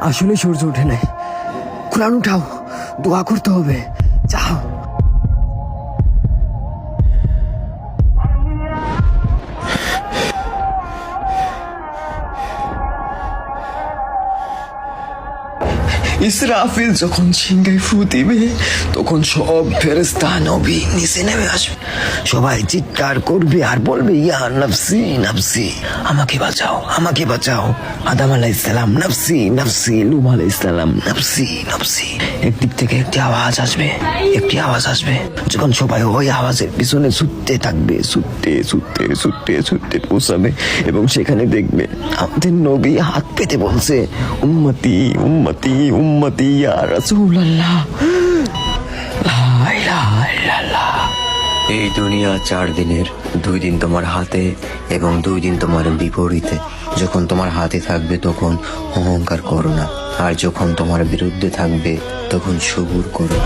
আসলে সূর্য ওঠে নাই। কোরআন উঠাও, দোয়া করতে হবে, যাও। ইসরাফিল যখন সিংহায় ফু দিবে তখন সব ফেরেশতা নবী নিচে নেমে আসবে। সবাই চিৎকার করবে আর বলবে, ইয়া নফসি নফসি, আমাকে বাঁচাও, আমাকে বাঁচাও। আদম আলাইহিস সালাম নফসি নফসি, নূহ আলাইহিস সালাম নফসি নফসি। একদিক থেকে একটি আওয়াজ আসবে, একটি আওয়াজ আসবে। যখন সবাই ওই আওয়াজের পিছনে ছুটতে থাকবে, ছুটতে ছুটতে ছুটতে ছুটতে পৌঁছাবে এবং সেখানে দেখবে আমাদের নবী হাত পেতে বলছে, উম্মতি উম্মতি উম্মতি ইয়া রাসূলুল্লাহ, লা ইলাহা ইল্লাল্লাহ। এই দুনিয়া 4 দিনের, 2 দিন তোমার হাতে এবং 2 দিন তোমার বিপরীতে। যখন তোমার হাতে থাকবে তখন অহংকার করো না, আর যখন তোমার বিরুদ্ধে থাকবে তখন সবুর করো।